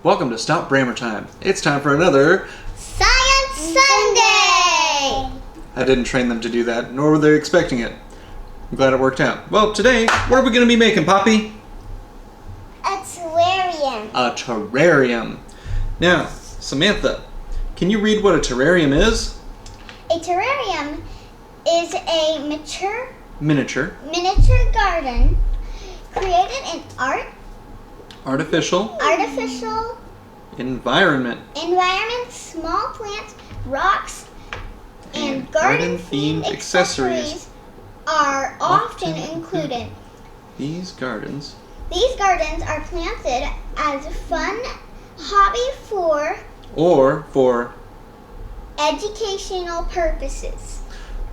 Welcome to Stop Brammer Time. It's time for another Science Sunday! I didn't train them to do that, nor were they expecting it. I'm glad it worked out. Well, today, what are we going to be making, Poppy? A terrarium. A terrarium. Now, Samantha, can you read what a terrarium is? A terrarium is a Miniature. miniature garden created in Artificial. environment, small plants, rocks, and garden-themed accessories are often included. These gardens are planted as a fun hobby for educational purposes.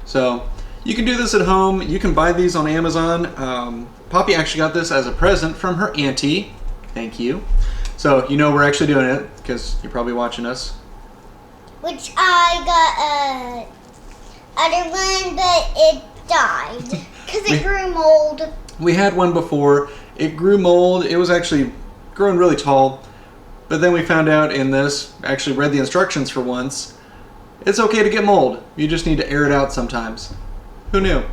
So, you can do this at home. You can buy these on Amazon. Poppy actually got this as a present from her auntie. Thank you. So, you know we're actually doing it because you're probably watching us. Which I got other one, but it died because it grew mold. We had one before. It grew mold. It was actually growing really tall. But then we found out in this, actually read the instructions for once, it's okay to get mold. You just need to air it out sometimes. Who knew?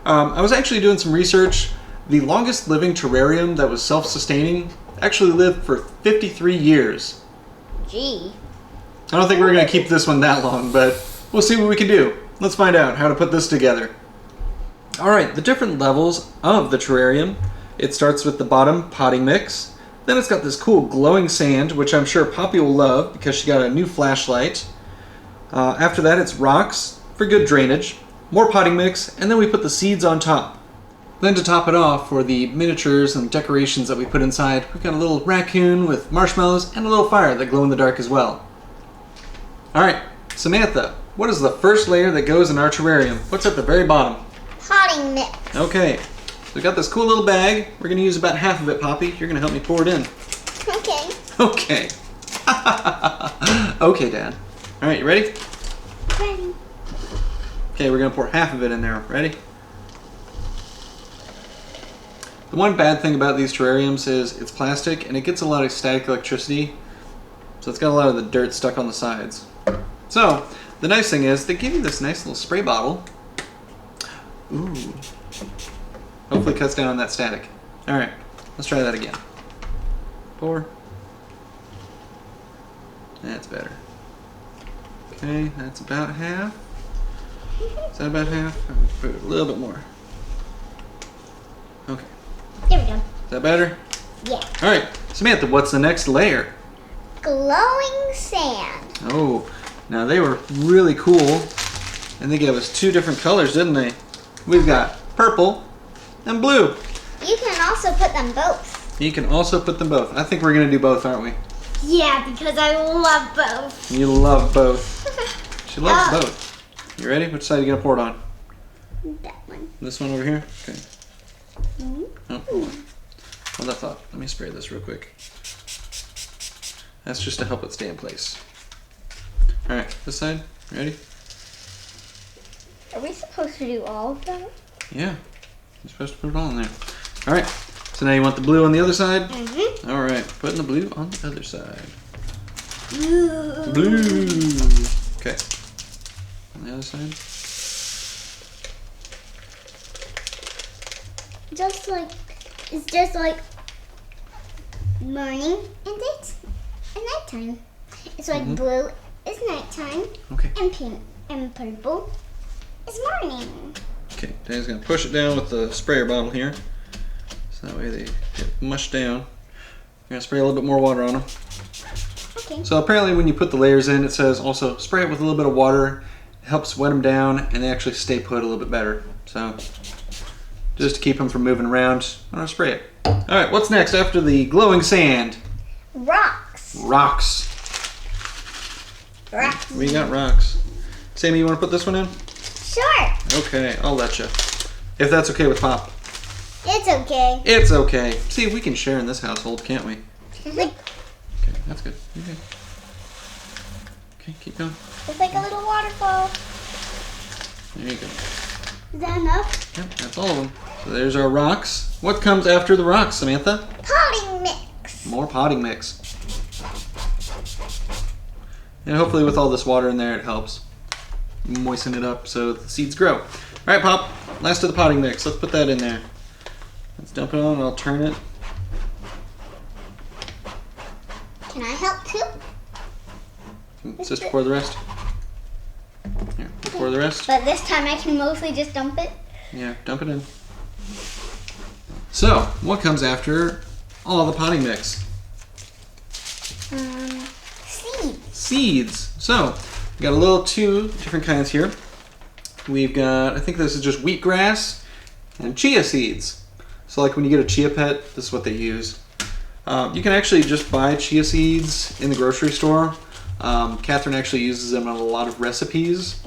I was actually doing some research. The longest living terrarium that was self-sustaining actually lived for 53 years. Gee. I don't think we're going to keep this one that long, but we'll see what we can do. Let's find out how to put this together. Alright, the different levels of the terrarium. It starts with the bottom potting mix. Then it's got this cool glowing sand, which I'm sure Poppy will love because she got a new flashlight. After that, it's rocks for good drainage. More potting mix, and then we put the seeds on top. Then to top it off, for the miniatures and decorations that we put inside, we've got a little raccoon with marshmallows and a little fire that glow in the dark as well. Alright, Samantha, what is the first layer that goes in our terrarium? What's at the very bottom? Potting mix. Okay, so we got this cool little bag. We're going to use about half of it, Poppy. You're going to help me pour it in. Okay. Okay. Okay, Dad. Alright, you ready? Ready. Okay, we're going to pour half of it in there. Ready? The one bad thing about these terrariums is it's plastic and it gets a lot of static electricity. So it's got a lot of the dirt stuck on the sides. So, the nice thing is they give you this nice little spray bottle. Ooh. Hopefully cuts down on that static. Alright, let's try that again. Pour. That's better. Okay, that's about half. Is that about half? I'm gonna put it a little bit more. Okay. There we go. Is that better? Yeah. Alright, Samantha, what's the next layer? Glowing sand. Oh, now they were really cool. And they gave us two different colors, didn't they? We've got purple and blue. You can also put them both. You can also put them both. I think we're going to do both, aren't we? Yeah, because I love both. You love both. She loves both. You ready? Which side are you going to pour it on? That one. This one over here? Okay. Mm-hmm. Oh, hold that thought. Let me spray this real quick. That's just to help it stay in place. Alright, this side. Ready? Are we supposed to do all of them? Yeah. You're supposed to put it all in there. Alright. So now you want the blue on the other side? Mm-hmm. Alright. Putting the blue on the other side. Blue. Blue. Okay. On the other side. It's just like morning and nighttime. It's like blue is nighttime. Okay. And pink and purple is morning. Okay. Dan's going to push it down with the sprayer bottle here. So that way they get mushed down. We're going to spray a little bit more water on them. Okay. So apparently when you put the layers in, it says also spray it with a little bit of water. It helps wet them down and they actually stay put a little bit better. So just to keep them from moving around, I'm going to spray it. Alright, what's next after the glowing sand? Rocks. Rocks. Rocks. We got rocks. Sammy, you want to put this one in? Sure. Okay, I'll let you. If that's okay with Pop. It's okay. It's okay. See, we can share in this household, can't we? Like, Okay, that's good. Okay. Okay, keep going. it's like a little waterfall. There you go. Is that enough? Yep, that's all of them. So there's our rocks. What comes after the rocks, Samantha? Potting mix. More potting mix. And hopefully with all this water in there, it helps moisten it up so the seeds grow. All right, Pop, last of the potting mix. Let's put that in there. Let's dump it on and I'll turn it. Can I help too? Sister, pour the rest. Here, pour the rest. But this time I can mostly just dump it. Yeah, dump it in. So, what comes after all the potting mix? Seeds. Seeds. So, we got a little two different kinds here. We've got, I think this is just wheatgrass and chia seeds. So like when you get a chia pet, this is what they use. You can actually just buy chia seeds in the grocery store. Catherine actually uses them on a lot of recipes.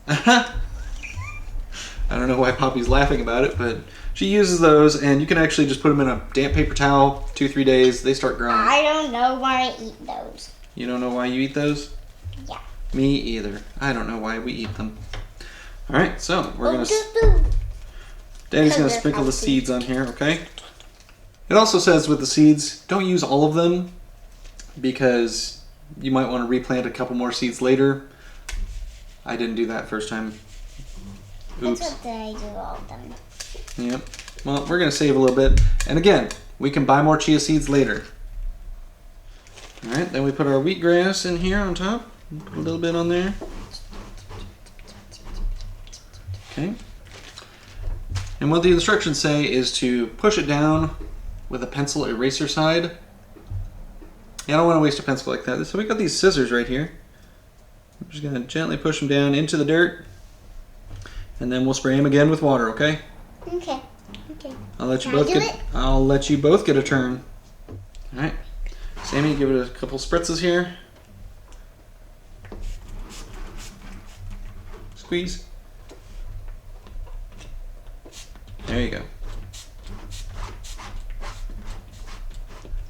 I don't know why Poppy's laughing about it, but she uses those, and you can actually just put them in a damp paper towel, 2-3 days, they start growing. I don't know why I eat those. You don't know why you eat those? Yeah. Me either. I don't know why we eat them. All right, so we're gonna. Daddy's gonna sprinkle the seeds on here, okay? It also says with the seeds, don't use all of them because you might want to replant a couple more seeds later. I didn't do that first time. Oops. That's what I do all of them. Yep. Well, we're gonna save a little bit, and again, we can buy more chia seeds later. All right, then we put our wheatgrass in here on top. Put a little bit on there. Okay. And what the instructions say is to push it down with a pencil eraser side. Yeah, I don't want to waste a pencil like that. So we got these scissors right here. I'm just going to gently push them down into the dirt. And then we'll spray them again with water, okay? Okay. Okay. I'll let you Can I both do get it? I'll let you both get a turn. All right. Sammy, give it a couple spritzes here. Squeeze. There you go.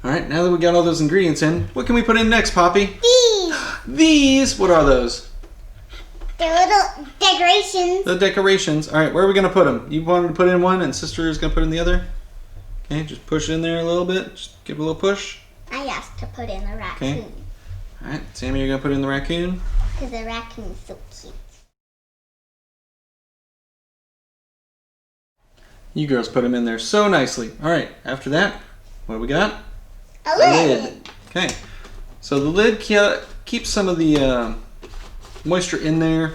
All right, now that we got all those ingredients in, what can we put in next, Poppy? These. These? What are those? They're little decorations. The decorations. All right, where are we going to put them? You wanted to put in one and Sister is going to put in the other? Okay, just push it in there a little bit. Just give it a little push. I asked to put in the raccoon. Okay. All right, Sammy, you're going to put in the raccoon. Because the raccoon's so cute. You girls put them in there so nicely. All right, after that, what do we got? A lid. Okay, so the lid keeps some of the moisture in there.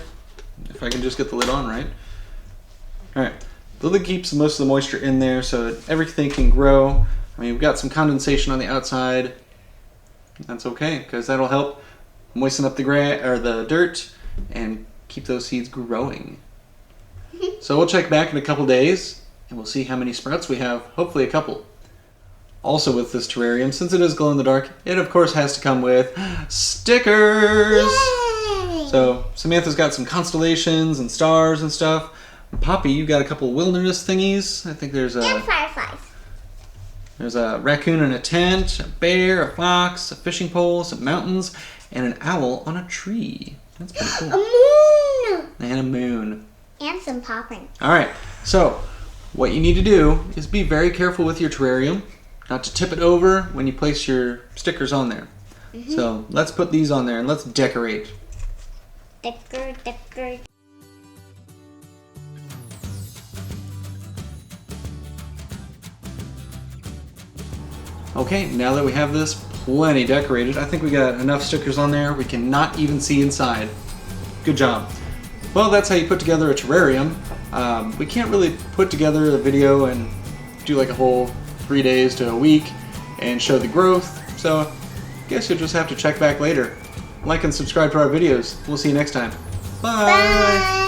If I can just get the lid on right. All right, the lid keeps most of the moisture in there so that everything can grow. I mean, we've got some condensation on the outside. That's okay, because that'll help moisten up the the dirt and keep those seeds growing. So we'll check back in a couple days and we'll see how many sprouts we have. Hopefully a couple. Also with this terrarium, since it is glow in the dark, it of course has to come with stickers. Yay! So Samantha's got some constellations and stars and stuff. And Poppy, you've got a couple wilderness thingies. I think there's And fireflies. there's a raccoon in a tent, a bear, a fox, a fishing pole, some mountains, and an owl on a tree. That's pretty A cool. moon. And a moon. And some paw prints. All right, so what you need to do is be very careful with your terrarium, not to tip it over when you place your stickers on there. So let's put these on there and let's decorate. Decor. Okay, now that we have this plenty decorated, I think we got enough stickers on there. We cannot even see inside. Good job. Well, that's how you put together a terrarium. We can't really put together a video and do like a whole 3 days to a week and show the growth. So I guess you'll just have to check back later. Like and subscribe to our videos. We'll see you next time. Bye. Bye.